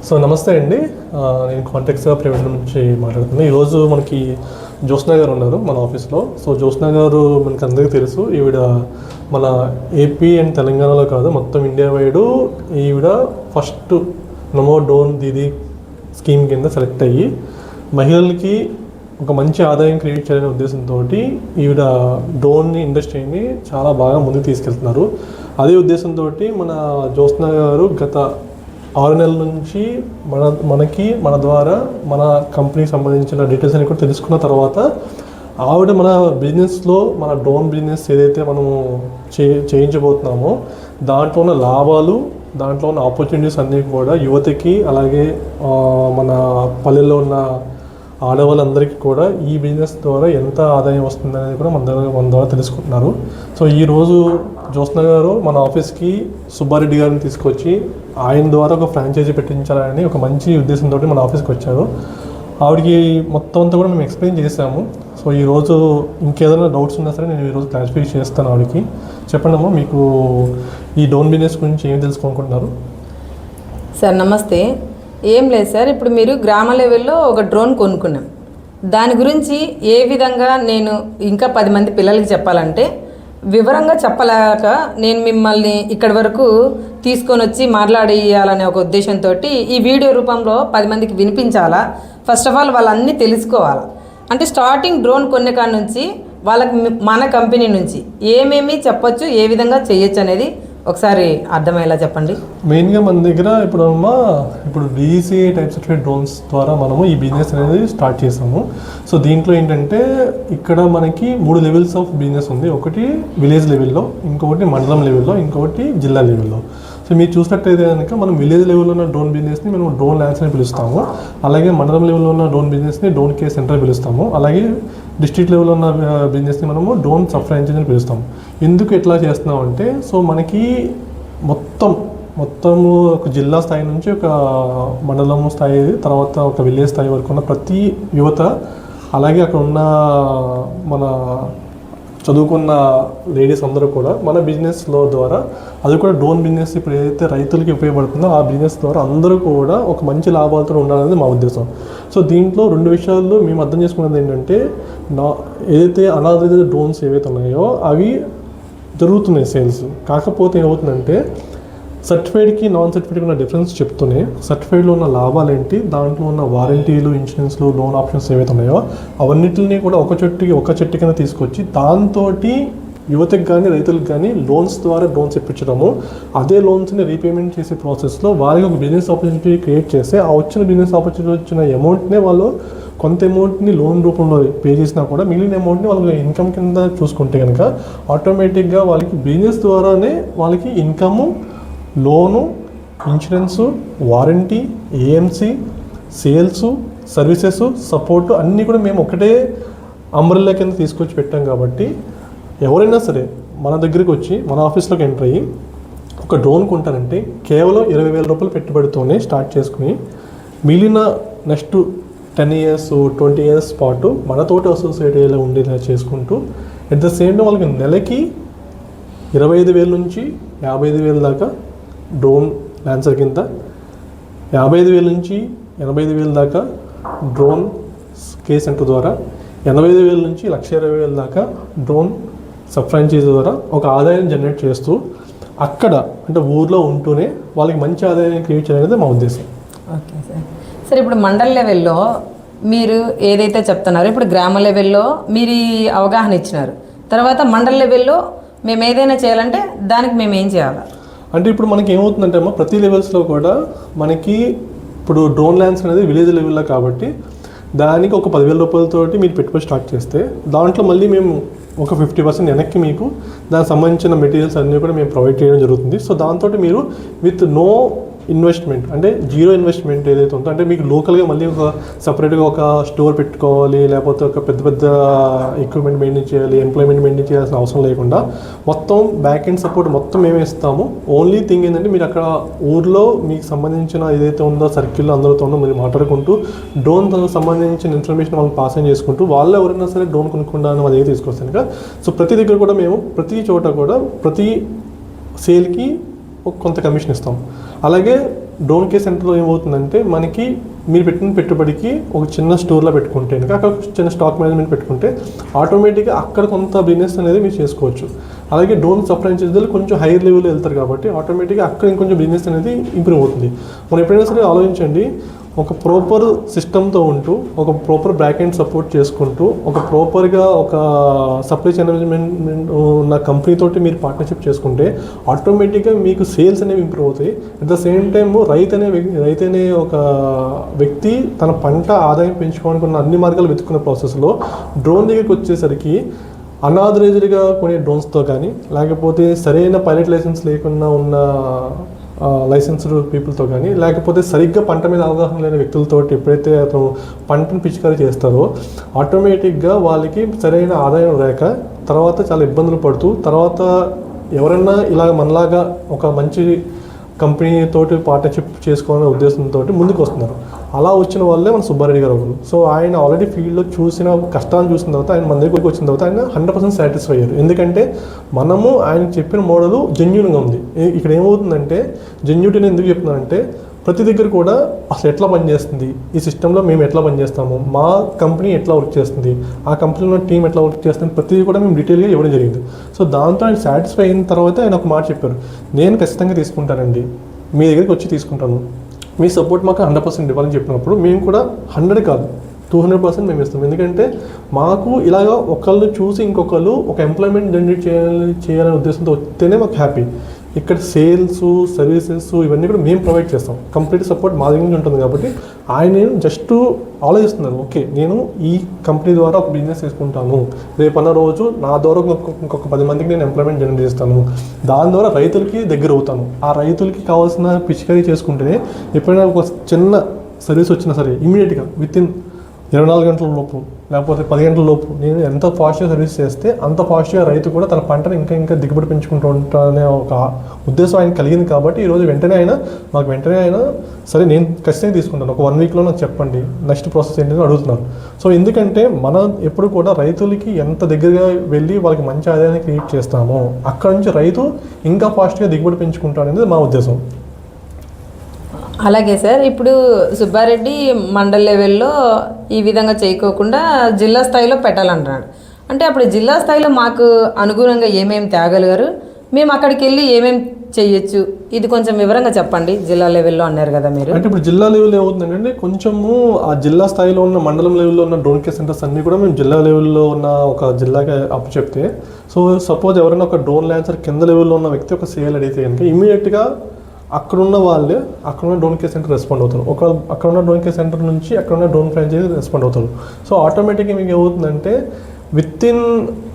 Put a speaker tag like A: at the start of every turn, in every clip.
A: So నమస్తే అండి. నేను కాంటాక్ట్స్గా ప్రైవేట్ నుంచి మాట్లాడుతున్నాను. ఈరోజు మనకి జ్యోత్స్న గారు ఉన్నారు మన ఆఫీస్లో. సో జ్యోత్స్న గారు మనకి అందరికీ తెలుసు. ఈవిడ మన ఏపీ అండ్ తెలంగాణలో కాదు, మొత్తం ఇండియా వైడ్ ఈవిడ ఫస్ట్ నమో డ్రోన్ దీదీ స్కీమ్ కింద సెలెక్ట్ అయ్యి మహిళలకి ఒక మంచి ఆదాయం క్రియేట్ చేయాలనే ఉద్దేశంతో ఈవిడ డ్రోన్ ఇండస్ట్రీని చాలా బాగా ముందుకు తీసుకెళ్తున్నారు. అదే ఉద్దేశంతో మన జ్యోత్స్న గారు గత 6 నెలల నుంచి మన ద్వారా మన కంపెనీకి సంబంధించిన డీటెయిల్స్ అన్ని కూడా తెలుసుకున్న తర్వాత ఆవిడ మన బిజినెస్లో మన డ్రోన్ బిజినెస్ ఏదైతే మనము చేయించబోతున్నామో దాంట్లో ఉన్న లాభాలు, దాంట్లో ఉన్న ఆపర్చునిటీస్ అన్నీ కూడా యువతకి, అలాగే మన పల్లెల్లో ఉన్న ఆడవాళ్ళందరికీ కూడా ఈ బిజినెస్ ద్వారా ఎంత ఆదాయం వస్తుంది అనేది కూడా మన ద్వారా తెలుసుకుంటున్నారు. సో ఈరోజు జ్యోత్స్న గారు మన ఆఫీస్కి సుబ్బారెడ్డి గారిని తీసుకొచ్చి ఆయన ద్వారా ఒక ఫ్రాంచైజీ పెట్టించాలని ఒక మంచి ఉద్దేశంతో మన ఆఫీస్కి వచ్చారు. ఆవిడకి మొత్తం అంతా కూడా మేము ఎక్స్ప్లెయిన్ చేసాము. సో ఈరోజు ఇంకేదైనా డౌట్స్ ఉన్నా సరే నేను ఈరోజు క్లారిఫై చేస్తాను ఆవిడకి. చెప్పండి అమ్మా, మీకు ఈ డ్రోన్ బిజినెస్ గురించి ఏం తెలుసుకోనుకుంటున్నారు?
B: సార్ నమస్తే. ఏం లేదు సార్, ఇప్పుడు మీరు గ్రామ లెవెల్లో ఒక డ్రోన్ కొనుక్కున్నాం. దాని గురించి ఏ విధంగా నేను ఇంకా 10 మంది పిల్లలకి చెప్పాలంటే వివరంగా చెప్పలేక నేను మిమ్మల్ని ఇక్కడి వరకు తీసుకొని వచ్చి మాట్లాడియాలనే ఒక ఉద్దేశంతో ఈ వీడియో రూపంలో 10 మందికి వినిపించాలా. ఫస్ట్ ఆఫ్ ఆల్ వాళ్ళన్నీ తెలుసుకోవాలి. అంటే స్టార్టింగ్ డ్రోన్ కొనే కాడ నుంచి వాళ్ళకి మన కంపెనీ నుంచి ఏమేమి చెప్పొచ్చు, ఏ విధంగా చేయొచ్చు అనేది ఒకసారి అర్థమయ్యేలా చెప్పండి.
A: మెయిన్గా మన దగ్గర ఇప్పుడు డీసీ టైప్ సర్టిఫైడ్ డ్రోన్స్ ద్వారా మనము ఈ బిజినెస్ అనేది స్టార్ట్ చేసాము. సో దీంట్లో ఏంటంటే ఇక్కడ మనకి 3 లెవెల్స్ ఆఫ్ బిజినెస్ ఉంది. ఒకటి విలేజ్ లెవెల్లో, ఇంకొకటి మండలం లెవెల్లో, ఇంకొకటి జిల్లా లెవెల్లో. సో మీరు చూసినట్టయితే కనుక మనం విలేజ్ లెవెల్లో ఉన్న డ్రోన్ బిజినెస్ని మనం డ్రోన్ ల్యాండ్స్ అని పిలుస్తాము. అలాగే మండలం లెవెల్లో ఉన్న డ్రోన్ బిజినెస్ని డ్రోన్ కేర్ సెంటర్ పిలుస్తాము. అలాగే డిస్ట్రిక్ట్ లెవెల్లో ఉన్న బిజినెస్ని మనము డ్రోన్ సబ్ ఫ్రాంచైజీ అని పిలుస్తాము. ఎందుకు ఎట్లా చేస్తున్నాం అంటే, సో మనకి మొత్తము ఒక జిల్లా స్థాయి నుంచి ఒక మండలం స్థాయి, తర్వాత ఒక విలేజ్ స్థాయి వరకు ఉన్న ప్రతి యువత, అలాగే అక్కడ ఉన్న మన చదువుకున్న లేడీస్ అందరూ కూడా మన బిజినెస్లో ద్వారా, అది కూడా డ్రోన్ బిజినెస్ ఇప్పుడు ఏదైతే రైతులకి ఉపయోగపడుతుందో ఆ బిజినెస్ ద్వారా అందరూ కూడా ఒక మంచి లాభాలతో ఉండాలనేది మా ఉద్దేశం. సో దీంట్లో 2 విషయాల్లో మేము అర్థం చేసుకున్నది ఏంటంటే, ఏదైతే అనాథరైజ్డ్ డ్రోన్స్ ఏవైతే ఉన్నాయో అవి జరుగుతున్నాయి సేల్స్. కాకపోతే ఏమవుతుందంటే సర్టిఫైడ్కి నాన్ సర్టిఫైడ్కి ఉన్న డిఫరెన్స్ చెప్తూనే సర్టిఫైడ్లో ఉన్న లాభాలు ఏంటి, దాంట్లో ఉన్న వారంటీలు, ఇన్సూరెన్స్లు, లోన్ ఆప్షన్స్ ఏవైతే ఉన్నాయో అవన్నిటిని కూడా ఒక చెట్టు కింద తీసుకొచ్చి దాంతో యువతకి కానీ రైతులకు కానీ లోన్స్ ద్వారా డ్రోన్స్ ఇప్పించడము, అదే లోన్స్ని రీపేమెంట్ చేసే ప్రాసెస్లో వారికి ఒక బిజినెస్ ఆపర్చునిటీ క్రియేట్ చేస్తే ఆ వచ్చిన బిజినెస్ ఆపర్చునిటీ వచ్చిన అమౌంట్నే వాళ్ళు కొంత అమౌంట్ని లోన్ రూపంలో పే చేసినా కూడా మిగిలిన అమౌంట్ని వాళ్ళకి ఇన్కమ్ కింద చూసుకుంటే కనుక ఆటోమేటిక్గా వాళ్ళకి బిజినెస్ ద్వారానే వాళ్ళకి income, loan, insurance, warranty, AMC, sales, services, support అన్నీ కూడా మేము ఒకటే అంబ్రెల్లా కింద తీసుకొచ్చి పెట్టాం. కాబట్టి ఎవరైనా సరే మన దగ్గరికి వచ్చి మన ఆఫీస్లోకి ఎంటర్ అయ్యి ఒక డ్రోన్ కొంటారంటే కేవలం 20,000 రూపాయలు పెట్టుబడితోనే స్టార్ట్ చేసుకుని మిగిలిన నెక్స్ట్ 10 ఇయర్స్ 20 ఇయర్స్ పాటు మనతోటి అసోసియేట్ అయ్యేలా ఉండేలా చేసుకుంటూ అట్ ద సేమ్ టైం వాళ్ళకి నెలకి 25,000 నుంచి 55,000 దాకా డ్రోన్ ల్యాన్సర్ కింద, 55,000 నుంచి 85,000 దాకా డ్రోన్ కేర్ సెంటర్ ద్వారా, 85,000 నుంచి 1,20,000 దాకా డ్రోన్ సబ్ ఫ్రాంచైజీ ద్వారా ఒక ఆదాయం జనరేట్ చేస్తూ అక్కడ అంటే ఊర్లో ఉంటూనే వాళ్ళకి మంచి ఆదాయాన్ని క్రియేట్ చేయడం మా ఉద్దేశం.
B: Okay sir. సార్ ఇప్పుడు మండల్ లెవెల్లో మీరు ఏదైతే చెప్తున్నారో, ఇప్పుడు గ్రామ లెవెల్లో మీరు ఈ అవగాహన ఇచ్చినారు, తర్వాత మండల్ లెవెల్లో మేము ఏదైనా చేయాలంటే దానికి మేము ఏం చేయాలి
A: అంటే, ఇప్పుడు మనకి ఏమవుతుందంటే అమ్మ, ప్రతి లెవెల్స్లో కూడా మనకి ఇప్పుడు డ్రోన్ ల్యాండ్స్ అనేది విలేజ్ లెవెల్లో కాబట్టి దానికి ఒక 10,000 రూపాయలతోటి మీరు పెట్టుబడి స్టార్ట్ చేస్తే దాంట్లో మళ్ళీ మేము ఒక 50% వెనక్కి మీకు దానికి సంబంధించిన మెటీరియల్స్ అన్నీ కూడా మేము ప్రొవైడ్ చేయడం జరుగుతుంది. సో దాంతో మీరు విత్ నో ఇన్వెస్ట్మెంట్ అంటే జీరో ఇన్వెస్ట్మెంట్ ఏదైతే ఉందో, అంటే మీకు లోకల్గా మళ్ళీ ఒక సపరేట్గా ఒక స్టోర్ పెట్టుకోవాలి, లేకపోతే ఒక పెద్ద ఎక్విప్మెంట్ మెయింటైన్ చేయాలి, ఎంప్లాయ్మెంట్ మెయింటైన్ చేయాల్సిన అవసరం లేకుండా మొత్తం బ్యాక్ ఎండ్ సపోర్ట్ మొత్తం మేమే ఇస్తాము. ఓన్లీ థింగ్ ఏంటంటే మీరు అక్కడ ఊర్లో మీకు సంబంధించిన ఏదైతే ఉందో సర్కిల్లో అందరితో ఉందో మీరు మాట్లాడుకుంటూ డ్రోన్ సంబంధించిన ఇన్ఫర్మేషన్ వాళ్ళని పాస్ ఆన్ చేసుకుంటూ వాళ్ళు ఎవరైనా సరే డ్రోన్ కొనుక్కుంటారని అది తీసుకొస్తాను కదా. సో ప్రతి దగ్గర కూడా మేము ప్రతి చోట కూడా ప్రతి సేల్కి కొంత కమిషన్ ఇస్తాం. అలాగే డ్రోన్ కేర్ సెంటర్లో ఏమవుతుందంటే మనకి మీరు పెట్టిన పెట్టుబడికి ఒక చిన్న స్టోర్లో పెట్టుకుంటే కనుక అక్కడ చిన్న స్టాక్ మేనేజ్మెంట్ పెట్టుకుంటే ఆటోమేటిక్గా అక్కడ కొంత బిజినెస్ అనేది మీరు చేసుకోవచ్చు. అలాగే డ్రోన్ సప్లై చేసేది కొంచెం హైయర్ లెవెల్లో వెళ్తారు కాబట్టి ఆటోమేటిక్గా అక్కడ ఇంకొంచెం బిజినెస్ అనేది ఇంప్రూవ్ అవుతుంది. మనం ఎప్పుడైనా సరే ఆలోచించండి, ఒక ప్రాపర్ సిస్టమ్తో ఉంటూ ఒక ప్రాపర్ బ్యాక్ ఎండ్ సపోర్ట్ చేసుకుంటూ ఒక ప్రాపర్గా ఒక సప్లై చైన్ మేనేజ్మెంట్ ఉన్న కంపెనీతోటి మీరు పార్ట్నర్షిప్ చేసుకుంటే ఆటోమేటిక్గా మీకు సేల్స్ అనేవి ఇంప్రూవ్ అవుతాయి. అట్ ద సేమ్ టైమ్ రైతు అనే ఒక వ్యక్తి తన పంట ఆదాయం పెంచుకోవడానికి ఉన్న అన్ని మార్గాలు వెతుక్కున్న ప్రాసెస్లో డ్రోన్ దగ్గరికి వచ్చేసరికి అన్ఆథరైజ్డ్గా కొనే డ్రోన్స్తో కానీ లేకపోతే సరైన పైలట్ లైసెన్స్ లేకుండా ఉన్న లైసెన్స్డ్ పీపుల్తో కానీ లేకపోతే సరిగ్గా పంట మీద అవగాహన లేని వ్యక్తులతో ఎప్పుడైతే అతను పంటను పిచికారీ చేస్తారో ఆటోమేటిక్గా వాళ్ళకి సరైన ఆదాయం లేక తర్వాత చాలా ఇబ్బందులు పడుతూ తర్వాత ఎవరన్నా ఇలా మనలాగా ఒక మంచి కంపెనీతోటి పార్ట్నర్షిప్ చేసుకోవాలనే ఉద్దేశంతో ముందుకు వస్తున్నారు. అలా వచ్చిన వాళ్ళే మన సుబ్బారెడ్డి గారు ఒకరు. సో ఆయన ఆల్రెడీ ఫీల్డ్లో చూసిన కష్టాలను చూసిన తర్వాత ఆయన మన దగ్గరికి వచ్చిన తర్వాత ఆయన 100% సాటిస్ఫై అయ్యారు. ఎందుకంటే మనము ఆయన చెప్పిన మోడల్ జెన్యూన్గా ఉంది. ఇక్కడ ఏమవుతుందంటే జెన్యూటీ ఎందుకు చెప్తున్నానంటే ప్రతి దగ్గర కూడా అసలు ఎట్లా పనిచేస్తుంది, ఈ సిస్టంలో మేము ఎట్లా పనిచేస్తాము, మా కంపెనీ ఎట్లా వర్క్ చేస్తుంది, ఆ కంపెనీలో టీం ఎట్లా వర్క్ చేస్తుంది, ప్రతిదీ కూడా మేము డీటెయిల్గా ఇవ్వడం జరిగింది. సో దాంతో ఆయన సాటిస్ఫై అయిన తర్వాత ఆయన ఒక మాట చెప్పారు, నేను ఖచ్చితంగా తీసుకుంటానండి, మీ దగ్గరికి వచ్చి తీసుకుంటాను, మీ సపోర్ట్ మాకు 100% ఇవ్వాలని చెప్పినప్పుడు మేము కూడా 100 కాదు 200% మేము ఇస్తాం. ఎందుకంటే మాకు ఇలాగా ఒకళ్ళు చూసి ఇంకొకళ్ళు ఒక ఎంప్లాయ్మెంట్ జనరేట్ చేయాలనే ఉద్దేశంతో వస్తేనే మాకు హ్యాపీ. ఇక్కడ సేల్స్ సర్వీసెస్ ఇవన్నీ కూడా మేము ప్రొవైడ్ చేస్తాం. కంప్లీట్ సపోర్ట్ మా దగ్గర నుంచి ఉంటుంది కాబట్టి ఆయన జస్ట్ ఆలోచిస్తున్నారు, ఓకే నేను ఈ కంపెనీ ద్వారా ఒక బిజినెస్ తీసుకుంటాను, రేపన్న రోజు నా ద్వారా ఇంకొక 10 మందికి నేను ఎంప్లాయ్మెంట్ జనరేట్ చేస్తాను, దాని ద్వారా రైతులకి దగ్గర అవుతాను, ఆ రైతులకి కావాల్సిన పిచికారీ చేసుకుంటేనే ఎప్పుడైనా ఒక చిన్న సర్వీస్ వచ్చినా సరే ఇమీడియట్గా వితిన్ 24 గంటల లోపు లేకపోతే 10 గంటల లోపు నేను ఎంత ఫాస్ట్గా సర్వీస్ చేస్తే అంత ఫాస్ట్గా రైతు కూడా తన పంటను ఇంకా దిగుబడి పెంచుకుంటూ ఉంటారనే ఒక ఉద్దేశం ఆయన కలిగింది. కాబట్టి ఈరోజు వెంటనే ఆయన సరే నేను ఖచ్చితంగా తీసుకుంటాను, ఒక 1 వీక్లో నాకు చెప్పండి నెక్స్ట్ ప్రాసెస్ ఏంటని అడుగుతున్నారు. సో ఎందుకంటే మనం ఎప్పుడు కూడా రైతులకి ఎంత దగ్గరగా వెళ్ళి వాళ్ళకి మంచి ఆదాయాన్ని క్రియేట్ చేస్తామో అక్కడ నుంచి రైతు ఇంకా ఫాస్ట్గా దిగుబడి పెంచుకుంటారు అనేది మా ఉద్దేశం.
B: అలాగే సార్, ఇప్పుడు సుబ్బారెడ్డి మండల్ లెవెల్లో ఈ విధంగా చేయకోకుండా జిల్లా స్థాయిలో పెట్టాలంటున్నాడు. అంటే అప్పుడు జిల్లా స్థాయిలో మాకు అనుగుణంగా ఏమేమి తేగలిగారు, మేము అక్కడికి వెళ్ళి ఏమేమి చేయొచ్చు, ఇది కొంచెం వివరంగా చెప్పండి. జిల్లా లెవెల్లో అన్నారు కదా మీరు.
A: అంటే ఇప్పుడు జిల్లా లెవెల్ ఏమవుతుందంటే కొంచెము ఆ జిల్లా స్థాయిలో ఉన్న మండలం లెవెల్లో ఉన్న డ్రోన్ కేర్ సెంటర్స్ అన్నీ కూడా మేము జిల్లా లెవెల్లో ఉన్న ఒక జిల్లాకి అప్పు చెప్తే, సో సపోజ్ ఎవరైనా ఒక డ్రోన్ ల్యాన్సర్ కింద లెవెల్లో ఉన్న వ్యక్తి ఒక సేల్ అడిగితే కనుక ఇమీడియట్గా అక్కడున్న డ్రోన్ కేర్ సెంటర్ రెస్పాండ్ అవుతారు. అక్కడున్న డ్రోన్ కేర్ సెంటర్ నుంచి అక్కడున్న డ్రోన్ ఫ్రాంచైజీ రెస్పాండ్ అవుతారు. సో ఆటోమేటిక్గా మీకు ఏమవుతుందంటే వితిన్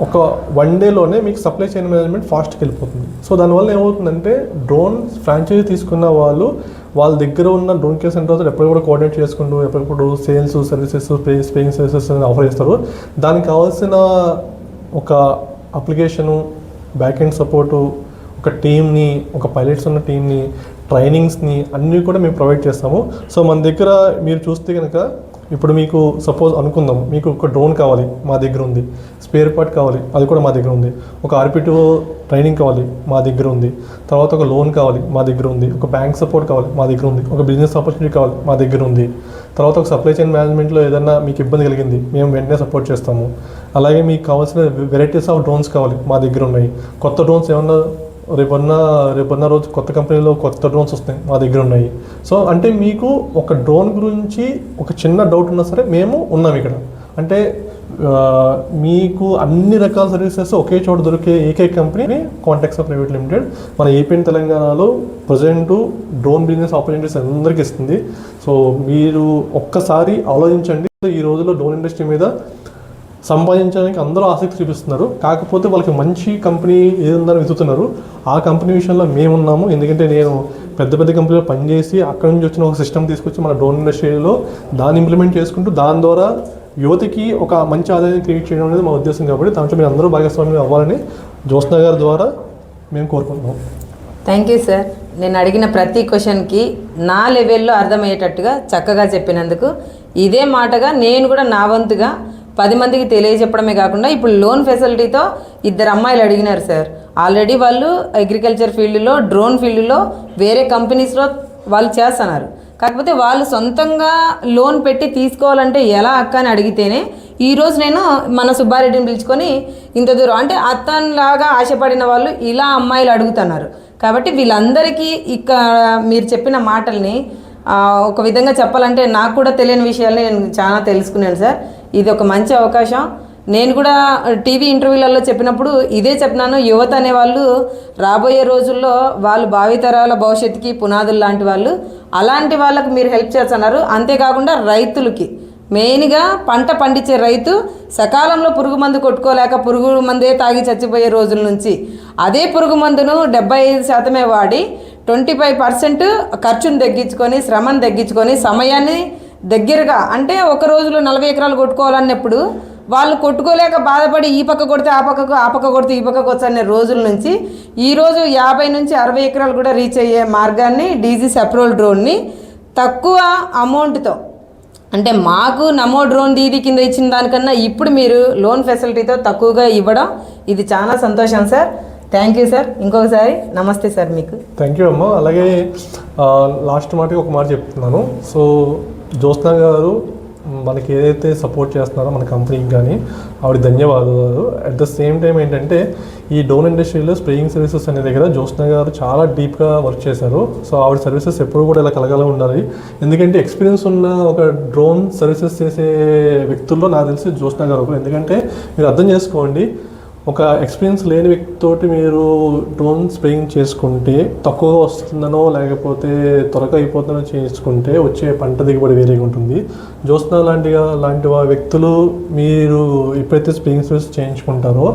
A: ఒక 1 డేలోనే మీకు సప్లై చైన్ మేనేజ్మెంట్ ఫాస్ట్కి వెళ్ళిపోతుంది. సో దానివల్ల ఏమవుతుందంటే డ్రోన్ ఫ్రాంచైజీ తీసుకున్న వాళ్ళ దగ్గర ఉన్న డ్రోన్ కేర్ సెంటర్స్ ఎప్పుడు కూడా కోఆర్డినేట్ చేసుకుంటూ ఎప్పటికప్పుడు sales services spraying services offer చేస్తారు. దానికి కావాల్సిన ఒక అప్లికేషను, బ్యాక్ ఎండ్ సపోర్టు, ఒక టీమ్ని, ఒక పైలట్స్ ఉన్న టీమ్ని, ట్రైనింగ్స్ని అన్నీ కూడా మేము ప్రొవైడ్ చేస్తాము. సో మన దగ్గర మీరు చూస్తే కనుక ఇప్పుడు మీకు సపోజ్ అనుకుందాం, మీకు ఒక డ్రోన్ కావాలి, మా దగ్గర ఉంది. స్పేర్ పార్ట్ కావాలి, అది కూడా మా దగ్గర ఉంది. ఒక RP2 ట్రైనింగ్ కావాలి, మా దగ్గర ఉంది. తర్వాత ఒక లోన్ కావాలి, మా దగ్గర ఉంది. ఒక బ్యాంక్ సపోర్ట్ కావాలి, మా దగ్గర ఉంది. ఒక బిజినెస్ ఆపర్చునిటీ కావాలి, మా దగ్గర ఉంది. తర్వాత ఒక సప్లై చైన్ మేనేజ్మెంట్లో ఏదన్నా మీకు ఇబ్బంది కలిగింది, మేము వెంటనే సపోర్ట్ చేస్తాము. అలాగే మీకు కావాల్సిన వెరైటీస్ ఆఫ్ డ్రోన్స్ కావాలి, మా దగ్గర ఉన్నాయి. కొత్త డ్రోన్స్ ఏమన్నా రేపన్న రోజు కొత్త కంపెనీలో కొత్త డ్రోన్స్ వస్తాయి, మా దగ్గర ఉన్నాయి. సో అంటే మీకు ఒక డ్రోన్ గురించి ఒక చిన్న డౌట్ ఉన్నా సరే మేము ఉన్నాం ఇక్కడ. అంటే మీకు అన్ని రకాల సర్వీసెస్ ఒకే చోట దొరికే ఏకైక కంపెనీ కాంటాక్ట్స్ ప్రైవేట్ లిమిటెడ్. మన ఏపీ తెలంగాణలో ప్రజెంట్ డ్రోన్ బిజినెస్ ఆపర్చునిటీస్ అందరికీ ఇస్తుంది. సో మీరు ఒక్కసారి ఆలోచించండి. ఈ రోజుల్లో డ్రోన్ ఇండస్ట్రీ మీద సంపాదించడానికి అందరూ ఆసక్తి చూపిస్తున్నారు. కాకపోతే వాళ్ళకి మంచి కంపెనీ ఏదుందని వెతుకుతున్నారు. ఆ కంపెనీ విషయంలో మేమున్నాము. ఎందుకంటే నేను పెద్ద కంపెనీలో పనిచేసి అక్కడ నుంచి వచ్చిన ఒక సిస్టమ్ తీసుకొచ్చి మన డ్రోన్ ఇండస్ట్రీలో దాన్ని ఇంప్లిమెంట్ చేసుకుంటూ దాని ద్వారా యువతకి ఒక మంచి ఆదాయాన్ని క్రియేట్ చేయడం అనేది మా ఉద్దేశం. కాబట్టి దాంట్లో మీరు అందరూ భాగస్వామ్యం అవ్వాలని జ్యోత్స్న గారి ద్వారా మేము కోరుకుంటున్నాం.
B: Thank you sir. నేను అడిగిన ప్రతి క్వశ్చన్కి నా లెవెల్లో అర్థమయ్యేటట్టుగా చక్కగా చెప్పినందుకు ఇదే మాటగా నేను కూడా నా వంతుగా 10 మందికి తెలియజెప్పడమే కాకుండా ఇప్పుడు లోన్ ఫెసిలిటీతో 2 అమ్మాయిలు అడిగినారు సార్. ఆల్రెడీ వాళ్ళు అగ్రికల్చర్ ఫీల్డ్లో, డ్రోన్ ఫీల్డ్లో వేరే కంపెనీస్లో వాళ్ళు చేస్తున్నారు. కాకపోతే వాళ్ళు సొంతంగా లోన్ పెట్టి తీసుకోవాలంటే ఎలా అక్క అని అడిగితేనే ఈరోజు నేను మన సుబ్బారెడ్డిని పిలుచుకొని ఇంత దూరం అంటే అతనిలాగా ఆశపడిన వాళ్ళు ఇలా అమ్మాయిలు అడుగుతున్నారు. కాబట్టి వీళ్ళందరికీ ఇక్కడ మీరు చెప్పిన మాటల్ని ఒక విధంగా చెప్పాలంటే నాకు కూడా తెలియని విషయాల్ని నేను చాలా తెలుసుకున్నాను సార్. ఇది ఒక మంచి అవకాశం. నేను కూడా టీవీ ఇంటర్వ్యూలలో చెప్పినప్పుడు ఇదే చెప్పినాను, యువత అనేవాళ్ళు రాబోయే రోజుల్లో వాళ్ళు భావితరాల భవిష్యత్తుకి పునాదులు లాంటి వాళ్ళు, అలాంటి వాళ్ళకు మీరు హెల్ప్ చేస్తున్నారు. అంతేకాకుండా రైతులకి మెయిన్గా పంట పండించే రైతు సకాలంలో పురుగు మందు కొట్టుకోలేక పురుగు మందే తాగి చచ్చిపోయే రోజుల నుంచి అదే పురుగు మందును 75% వాడి 25% ఖర్చును తగ్గించుకొని శ్రమను తగ్గించుకొని సమయాన్ని దగ్గరగా అంటే ఒక రోజులో 40 ఎకరాలు కొట్టుకోవాలన్నప్పుడు వాళ్ళు కొట్టుకోలేక బాధపడి ఈ పక్క కొడితే ఆ పక్క కొడితే ఈ పక్కకు వచ్చనే రోజుల నుంచి ఈరోజు 50 నుంచి 60 ఎకరాలు కూడా రీచ్ అయ్యే మార్గాన్ని డీజీస్ అప్రూవల్ డ్రోన్ని తక్కువ అమౌంట్తో అంటే మాకు నమో డ్రోన్ దీదీ కింద ఇచ్చిన దానికన్నా ఇప్పుడు మీరు లోన్ ఫెసిలిటీతో తక్కువగా ఇవ్వడం ఇది చాలా సంతోషం సార్. Thank you sir. ఇంకొకసారి నమస్తే సార్ మీకు.
A: థ్యాంక్ యూ అమ్మ. అలాగే లాస్ట్ మాటకి ఒక మాట చెప్తున్నాను. సో జ్యోత్స్న గారు మనకి ఏదైతే సపోర్ట్ చేస్తున్నారో మన కంపెనీకి కానీ ఆవిడ ధన్యవాదాలు. అట్ ద సేమ్ టైం ఏంటంటే ఈ డ్రోన్ ఇండస్ట్రీలో స్ప్రేయింగ్ సర్వీసెస్ అనే దగ్గర జ్యోత్స్న గారు చాలా డీప్గా వర్క్ చేశారు. సో ఆవిడ సర్వీసెస్ ఎప్పుడు కూడా ఇలా కలగాల ఉండాలి. ఎందుకంటే ఎక్స్పీరియన్స్ ఉన్న ఒక డ్రోన్ సర్వీసెస్ చేసే వ్యక్తుల్లో నాకు తెలిసి జ్యోత్స్న గారు ఒకరు. ఎందుకంటే మీరు అర్థం చేసుకోండి, ఒక ఎక్స్పీరియన్స్ లేని వ్యక్తితోటి మీరు డ్రోన్ స్ప్రేయింగ్ చేసుకుంటే తక్కువగా వస్తుందనో లేకపోతే త్వరగా అయిపోతుందనో చేసుకుంటే వచ్చే పంట దిగుబడి వేరేగా ఉంటుంది. జ్యోత్స్న లాంటి వ్యక్తులు మీరు ఎప్పుడైతే స్ప్రేయింగ్ సర్వీస్ చేయించుకుంటారో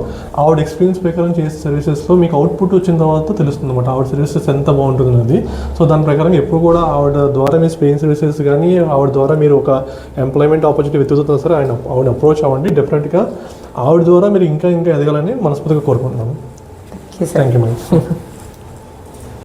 A: ఆవిడ ఎక్స్పీరియన్స్ ప్రకారం చేసే సర్వీసెస్లో మీకు అవుట్పుట్ వచ్చిన తర్వాత తెలుస్తుంది అనమాట ఆవిడ సర్వీసెస్ ఎంత బాగుంటుంది అది. సో దాని ప్రకారం ఎప్పుడు కూడా ఆవిడ ద్వారా మీ స్ప్రేయింగ్ సర్వీసెస్ కానీ ఆవిడ ద్వారా మీరు ఒక ఎంప్లాయ్మెంట్ ఆపర్చునిటీ వెతుకుతున్నా సరే ఆవిడ అప్రోచ్ అవ్వండి. డెఫినెట్గా ఆవిడ ద్వారా మీరు ఇంకా ఎదగాలని మనస్ఫూర్తిగా కోరుకుంటున్నాను.
B: Thank you
A: madam.